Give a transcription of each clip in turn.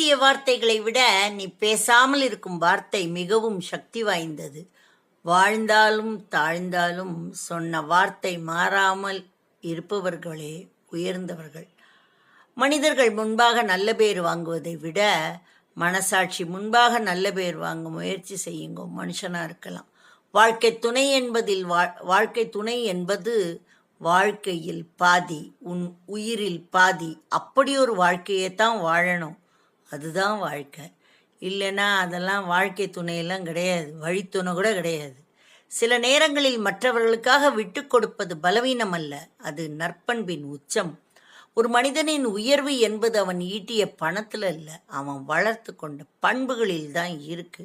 பேசிய வார்த்தைகளை விட நீ பேசாமல் இருக்கும் வார்த்தை மிகவும் சக்தி வாய்ந்தது. வாழ்ந்தாலும் தாழ்ந்தாலும் சொன்ன வார்த்தை மாறாமல் இருப்பவர்களே உயர்ந்தவர்கள். மனிதர்கள் முன்பாக நல்ல பேர் வாங்குவதை விட மனசாட்சி முன்பாக நல்ல பேர் வாங்க முயற்சி செய்யுங்க. மனுஷனா இருக்கலாம். வாழ்க்கை துணை என்பது வாழ்க்கையில் பாதி, உன் உயிரில் பாதி. அப்படி ஒரு வாழ்க்கையை தான் வாழணும். அதுதான் வாழ்க்கை. இல்லைன்னா அதெல்லாம் வாழ்க்கை துணையெல்லாம் கிடையாது, வழித்துணை கூட கிடையாது. சில நேரங்களில் மற்றவர்களுக்காக விட்டு கொடுப்பது பலவீனம் அல்ல, அது நற்பண்பின் உச்சம். ஒரு மனிதனின் உயர்வு என்பது அவன் ஈட்டிய பணத்தில் இல்லை, அவன் வளர்த்து கொண்ட பண்புகளில் தான் இருக்கு.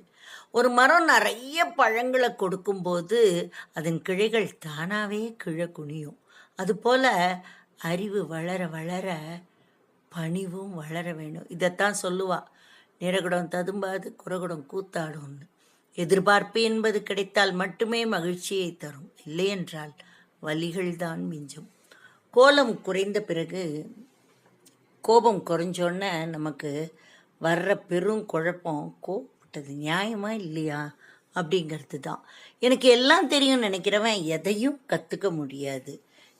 ஒரு மரம் நிறைய பழங்களை கொடுக்கும்போது அதன் கிளைகள் தானாகவே கீழே குனியும். அதுபோல் அறிவு வளர வளர பணிவும் வளர வேணும். இதைத்தான் சொல்லுவா, நிறகுடம் ததும்பாது குறகுடம் கூத்தாடும்னு. எதிர்பார்ப்பு என்பது கிடைத்தால் மட்டுமே மகிழ்ச்சியை தரும், இல்லை என்றால் வலிகள்தான் மிஞ்சும். கோபம் குறைந்த பிறகு கோபம் குறைஞ்சோன்னே நமக்கு வர்ற பெரும் குழப்பம், கோபப்பட்டது நியாயமா இல்லையா அப்படிங்கிறது தான். எனக்கு எல்லாம் தெரியும் நினைக்கிறவன் எதையும் கற்றுக்க முடியாது.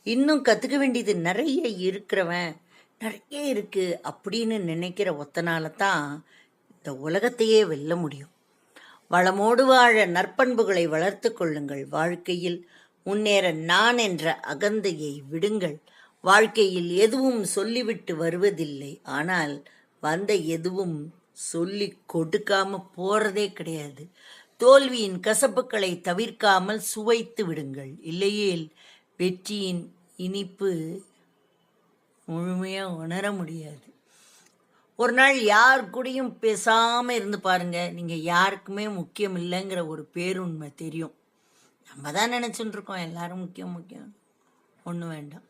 இன்னும் கற்றுக்க வேண்டியது நிறைய இருக்கிறவன் நிறைய இருக்குது அப்படின்னு நினைக்கிற ஒத்தனால தான் இந்த உலகத்தையே வெல்ல முடியும். வளமோடு வாழ நற்பண்புகளை வளர்த்து கொள்ளுங்கள். வாழ்க்கையில் முன்னேற நான் என்ற அகந்தையை விடுங்கள். வாழ்க்கையில் எதுவும் சொல்லிவிட்டு வருவதில்லை, ஆனால் வந்த எதுவும் சொல்லி கொடுக்காம போறதே கிடையாது. தோல்வியின் கசப்புக்களை தவிர்க்காமல் சுவைத்து விடுங்கள், இல்லையேல் வெற்றியின் இனிப்பு முழுமையாக உணர முடியாது. ஒரு நாள் யார் கூடயும் பேசாமல் இருந்து பாருங்க, நீங்கள் யாருக்குமே முக்கியம் இல்லைங்கிற ஒரு பேருண்மை தெரியும். நம்ம தான் நினச்சிட்டு இருக்கோம் எல்லாரும் முக்கியம் முக்கியம், ஒன்றும் வேண்டாம்.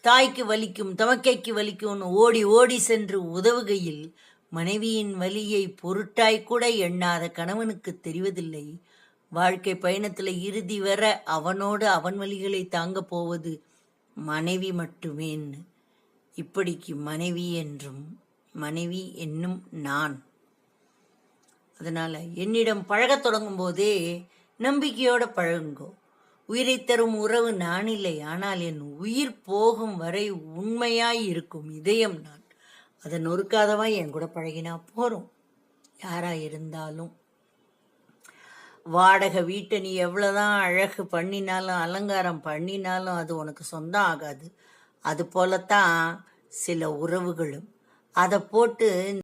தாய்க்கு வலிக்கும் தமக்கைக்கு வலிக்கும்னு ஓடி ஓடி சென்று உதவுகையில் மனைவியின் வலியை பொருட்டாய் கூட எண்ணாத கணவனுக்கு தெரிவதில்லை. வாழ்க்கை பயணத்தில் இறுதி வர அவனோடு அவன் வலிகளை தாங்க போவது மனைவி மட்டுமேன்னு. இப்படிக்கு மனைவி என்றும் மனைவி என்னும் நான். அதனால் என்னிடம் பழகத் தொடங்கும் போதே நம்பிக்கையோடு பழகுங்கோ. உயிரை தரும் உறவு நான் இல்லை, ஆனால் என் உயிர் போகும் வரை உண்மையாய் இருக்கும் இதயம் நான். அதை நொறுக்காதவா என் கூட பழகினா போகிறோம், யாராக இருந்தாலும். வாடகை வீட்டை நீ எவ்வளோதான் அழகு பண்ணினாலும் அலங்காரம் பண்ணினாலும் அது உனக்கு சொந்தம் ஆகாது. அது போலத்தான் சில உறவுகளும். அதை போட்டு